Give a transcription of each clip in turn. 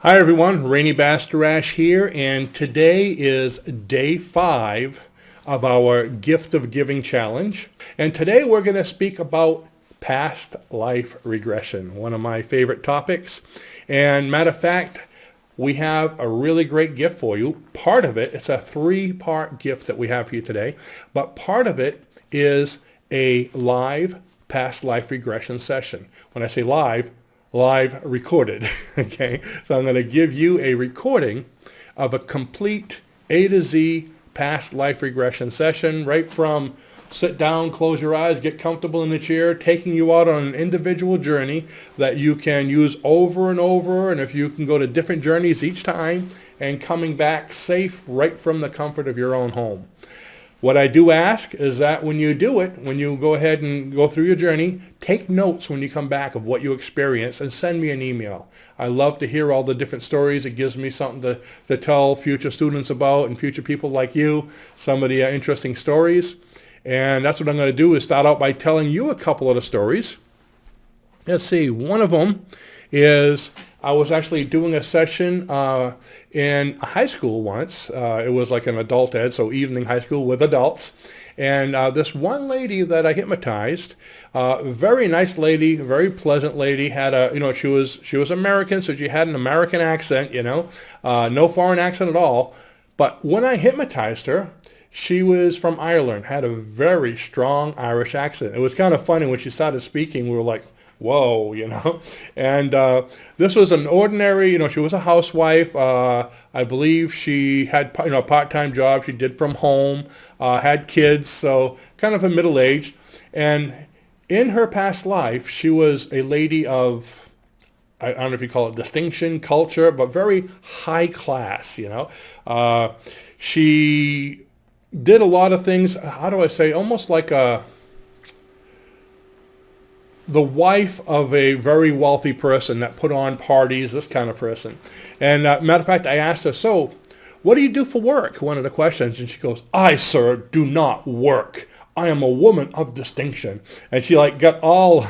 Hi everyone, Rene Bastarache here, and today is day 5 of our Gift of Giving Challenge. And today we're going to speak about past life regression, one of my favorite topics. And matter of fact, we have a really great gift for you. Part of it, it's a 3-part gift that we have for you today, but part of it is a live past life regression session. When I say live recorded. Okay, so I'm going to give you a recording of a complete A to Z past life regression session, right from sit down, close your eyes, get comfortable in the chair, taking you out on an individual journey that you can use over and over, and if you can go to different journeys each time, and coming back safe right from the comfort of your own home. What I do ask is that when you do it, when you go ahead and go through your journey, take notes when you come back of what you experience and send me an email. I love to hear all the different stories. It gives me something to tell future students about and future people like you, some of the interesting stories. And that's what I'm going to do is start out by telling you a couple of the stories. Let's see, one of them is I was actually doing a session in high school once. It was like an adult ed, so evening high school with adults. And this one lady that I hypnotized, very nice lady, very pleasant lady, had she was American, so she had an American accent, no foreign accent at all. But when I hypnotized her, she was from Ireland, had a very strong Irish accent. It was kind of funny when she started speaking, we were like, whoa, and this was an ordinary, she was a housewife. I believe she had, a part-time job she did from home, had kids, so kind of a middle-aged. And in her past life, she was a lady of, I don't know if you call it distinction, culture, but very high class, She did a lot of things, how do I say, almost like the wife of a very wealthy person that put on parties, this kind of person. And matter of fact, I asked her, so what do you do for work? One of the questions. And she goes, I, sir, do not work. I am a woman of distinction. And she got all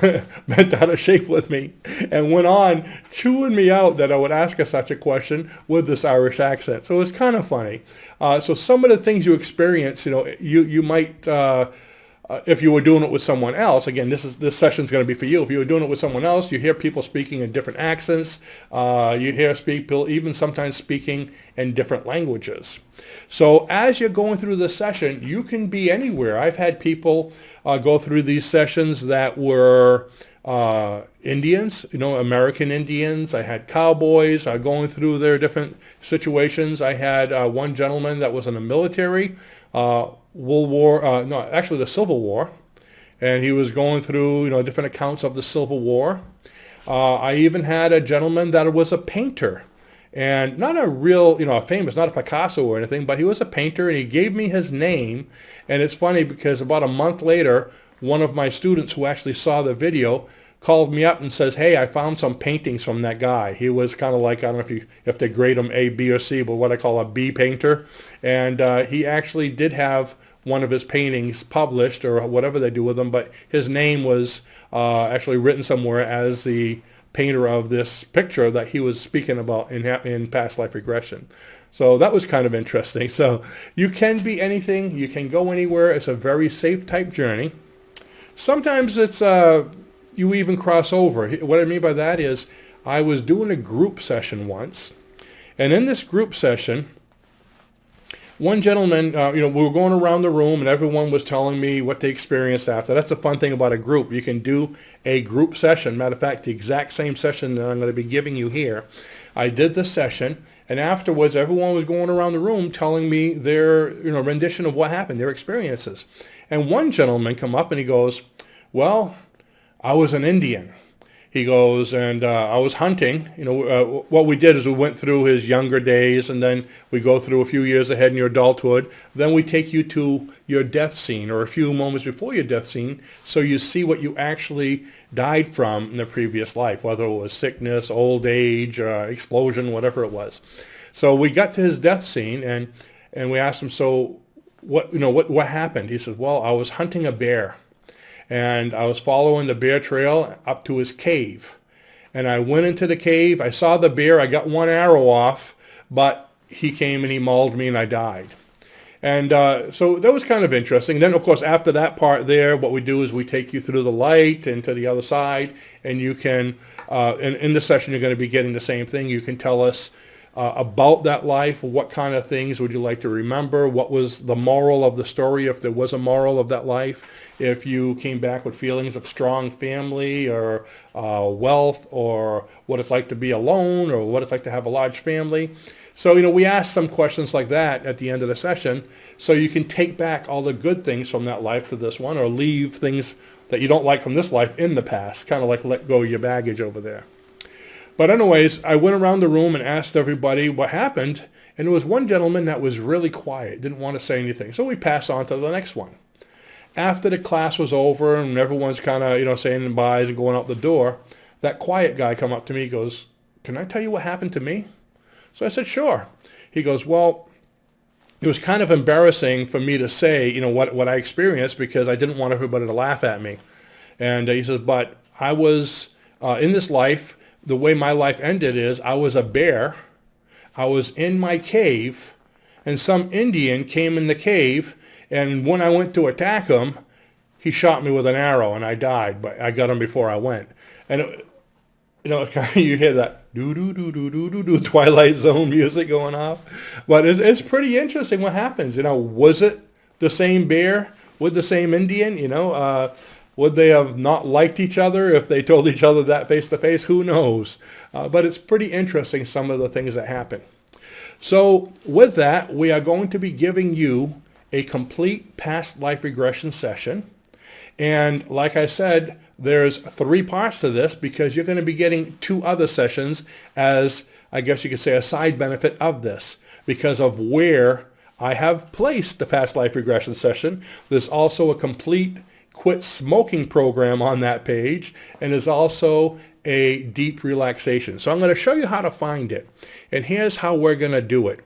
bent out of shape with me and went on chewing me out that I would ask her such a question with this Irish accent. So it was kind of funny. So some of the things you experience, you might... if you were doing it with someone else, again, this session is going to be for you. If you were doing it with someone else, you hear people speaking in different accents. You hear people even sometimes speaking in different languages. So as you're going through the session, you can be anywhere. I've had people go through these sessions that were Indians, American Indians. I had cowboys going through their different situations. I had one gentleman that was in the military. The Civil War, and he was going through, different accounts of the Civil War. I even had a gentleman that was a painter, and not a real, famous, not a Picasso or anything, but he was a painter, and he gave me his name. And it's funny because about a month later, one of my students who actually saw the video called me up and says, hey, I found some paintings from that guy. He was kind of like, I don't know if they grade him A, B, or C, but what I call a B painter. And he actually did have one of his paintings published or whatever they do with them, but his name was actually written somewhere as the painter of this picture that he was speaking about in past life regression. So that was kind of interesting. So you can be anything. You can go anywhere. It's a very safe type journey. Sometimes it's... you even cross over. What I mean by that is I was doing a group session once, and in this group session, one gentleman, we were going around the room and everyone was telling me what they experienced after. That's the fun thing about a group. You can do a group session. Matter of fact, the exact same session that I'm going to be giving you here. I did the session, and afterwards everyone was going around the room telling me their rendition of what happened, their experiences. And one gentleman come up and he goes, well, I was an Indian. He goes, and I was hunting. What we did is we went through his younger days, and then we go through a few years ahead in your adulthood. Then we take you to your death scene, or a few moments before your death scene, so you see what you actually died from in the previous life, whether it was sickness, old age, explosion, whatever it was. So we got to his death scene, and we asked him, so what happened? He said, well, I was hunting a bear. And I was following the bear trail up to his cave. And I went into the cave. I saw the bear. I got one arrow off, but he came and he mauled me and I died. And so that was kind of interesting. Then, of course, after that part there, what we do is we take you through the light and to the other side, and you can, in the session, you're going to be getting the same thing. You can tell us about that life. What kind of things would you like to remember? What was the moral of the story, if there was a moral of that life? If you came back with feelings of strong family or wealth, or what it's like to be alone, or what it's like to have a large family. So, we ask some questions like that at the end of the session, so you can take back all the good things from that life to this one, or leave things that you don't like from this life in the past, kind of like let go of your baggage over there. But anyways, I went around the room and asked everybody what happened, and there was one gentleman that was really quiet, didn't want to say anything. So we passed on to the next one. After the class was over and everyone's kind of, saying goodbyes and going out the door, that quiet guy come up to me, goes, "Can I tell you what happened to me?" So I said, "Sure." He goes, "Well, it was kind of embarrassing for me to say, what I experienced, because I didn't want everybody to laugh at me." And he says, "But I was in this life, the way my life ended is I was a bear. I was in my cave, and some Indian came in the cave, and when I went to attack him, he shot me with an arrow, and I died, but I got him before I went." And you hear that do Twilight Zone music going off, but it's pretty interesting what happens. Was it the same bear with the same Indian? Would they have not liked each other if they told each other that face to face? Who knows? But it's pretty interesting, some of the things that happen. So with that, we are going to be giving you a complete past life regression session. And like I said, there's 3 parts to this, because you're going to be getting 2 other sessions as, I guess you could say, a side benefit of this, because of where I have placed the past life regression session. There's also a complete quit smoking program on that page, and there's also a deep relaxation. So I'm going to show you how to find it. And here's how we're going to do it.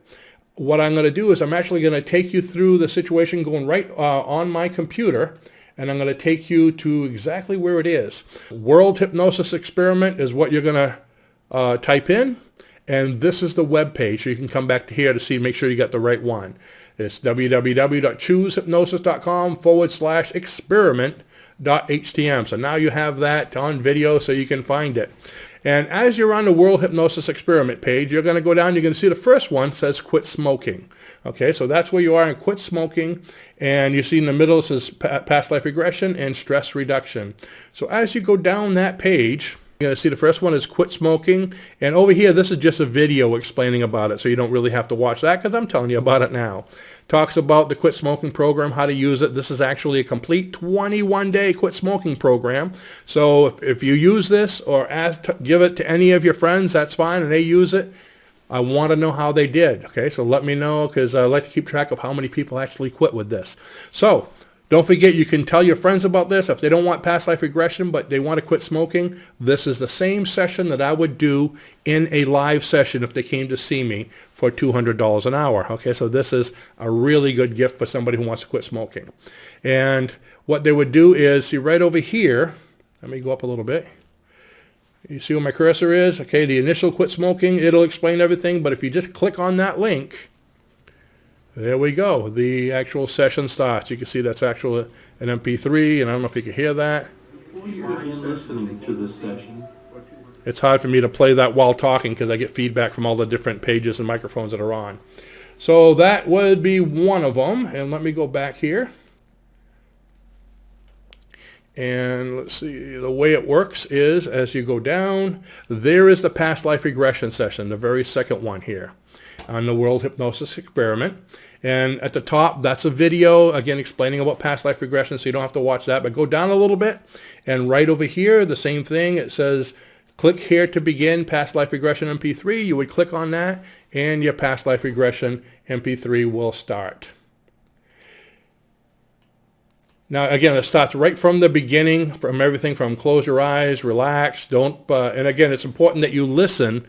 What I'm going to do is I'm actually going to take you through the situation going right on my computer, and I'm going to take you to exactly where it is. World Hypnosis Experiment is what you're going to type in, and this is the web page. So you can come back to here to see, make sure you got the right one. It's www.choosehypnosis.com/experiment.htm. So now you have that on video so you can find it. And as you're on the World Hypnosis Experiment page, you're going to go down, you're going to see the first one says quit smoking. Okay, so that's where you are in quit smoking. And you see in the middle it says past life regression and stress reduction. So as you go down that page, you're going to see the first one is quit smoking. And over here, this is just a video explaining about it, so you don't really have to watch that, because I'm telling you about it now. Talks about the quit smoking program, how to use it. This is actually a complete 21-day quit smoking program. So if you use this or give it to any of your friends, that's fine, and they use it, I want to know how they did. Okay, so let me know, because I like to keep track of how many people actually quit with this. So don't forget, you can tell your friends about this. If they don't want past life regression, but they want to quit smoking, this is the same session that I would do in a live session if they came to see me for $200 an hour. Okay, so this is a really good gift for somebody who wants to quit smoking. And what they would do is, see right over here, let me go up a little bit. You see where my cursor is? Okay, the initial quit smoking, it'll explain everything, but if you just click on that link, there we go. The actual session starts. You can see that's actually an MP3, and I don't know if you can hear that. I'm listening to this session. It's hard for me to play that while talking, because I get feedback from all the different pages and microphones that are on. So that would be one of them. And let me go back here. And let's see, the way it works is, as you go down, there is the past life regression session, the very second one here on the World Hypnosis Experiment. And at the top, that's a video, again, explaining about past life regression, so you don't have to watch that. But go down a little bit, and right over here, the same thing. It says, click here to begin past life regression MP3. You would click on that, and your past life regression MP3 will start. Now, again, it starts right from the beginning, from everything from close your eyes, relax, don't, and again, it's important that you listen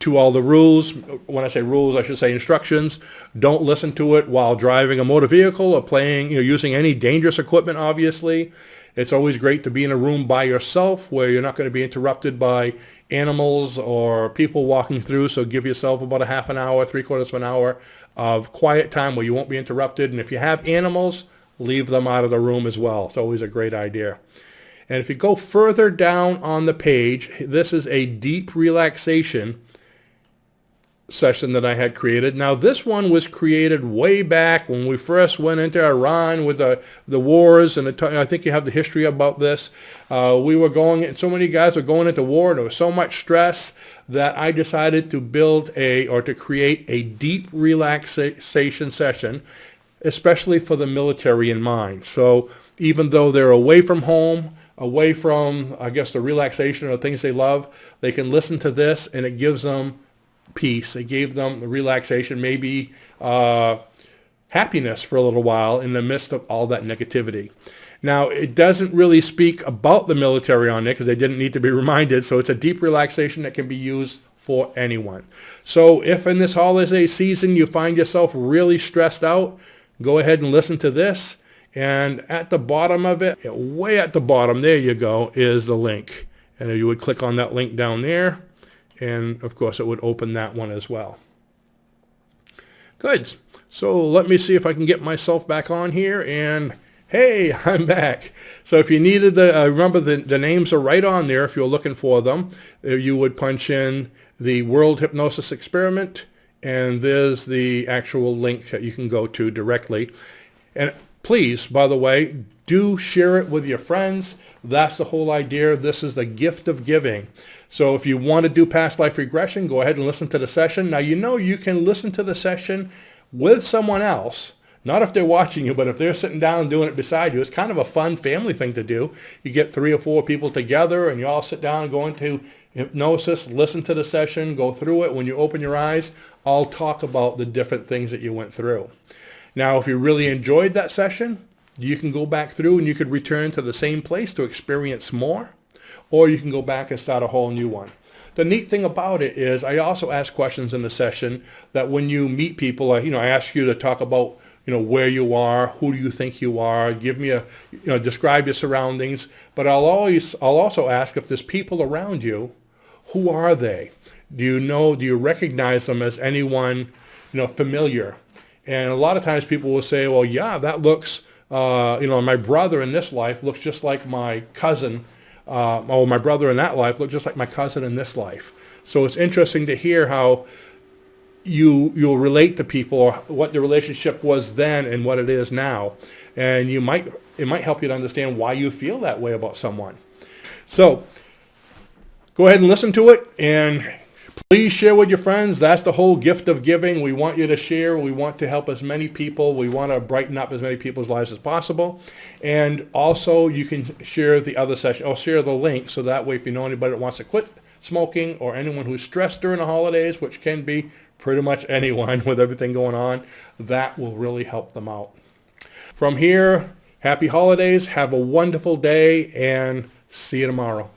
to all the rules. When I say rules, I should say instructions. Don't listen to it while driving a motor vehicle or playing, using any dangerous equipment, obviously. It's always great to be in a room by yourself where you're not going to be interrupted by animals or people walking through. So give yourself about a half an hour, 3/4 of an hour of quiet time where you won't be interrupted. And if you have animals, leave them out of the room as well. It's always a great idea. And if you go further down on the page, this is a deep relaxation session that I had created. Now this one was created way back when we first went into Iran with the wars, and I think you have the history about this. We were going, so many guys were going into war, and there was so much stress that I decided to to create a deep relaxation session, especially for the military in mind. So even though they're away from home, away from, I guess, the relaxation or things they love, they can listen to this and it gives them peace. It gave them the relaxation, maybe happiness for a little while in the midst of all that negativity. Now, it doesn't really speak about the military on it because they didn't need to be reminded. So it's a deep relaxation that can be used for anyone. So if in this holiday season you find yourself really stressed out, go ahead and listen to this. And at the bottom of it, way at the bottom, there you go, is the link. And you would click on that link down there. And of course, it would open that one as well. Good. So let me see if I can get myself back on here. And hey, I'm back. So if you needed remember the names are right on there if you're looking for them. You would punch in the World Hypnosis Experiment, and there's the actual link that you can go to directly. And please, by the way, do share it with your friends. That's the whole idea. This is the gift of giving. So if you want to do past life regression, go ahead and listen to the session. Now, you can listen to the session with someone else. Not if they're watching you, but if they're sitting down and doing it beside you. It's kind of a fun family thing to do. You get 3 or 4 people together and you all sit down and go into hypnosis, listen to the session, go through it. When you open your eyes, I'll talk about the different things that you went through. Now, if you really enjoyed that session, you can go back through and you could return to the same place to experience more, or you can go back and start a whole new one. The neat thing about it is I also ask questions in the session that when you meet people, I ask you to talk about, where you are, who do you think you are, give me describe your surroundings. But I'll also ask if there's people around you, who are they? Do you recognize them as anyone, familiar? And a lot of times people will say, well, yeah, that looks, my brother in this life looks just like my cousin. My brother in that life looks just like my cousin in this life. So it's interesting to hear how you'll relate to people, or what the relationship was then and what it is now. And it might help you to understand why you feel that way about someone. So go ahead and listen to it, and please share with your friends. That's the whole gift of giving. We want you to share. We want to help as many people. We want to brighten up as many people's lives as possible. And also, you can share the other session. I'll share the link, so that way if you know anybody that wants to quit smoking, or anyone who's stressed during the holidays, which can be pretty much anyone with everything going on, that will really help them out. From here, happy holidays. Have a wonderful day, and see you tomorrow.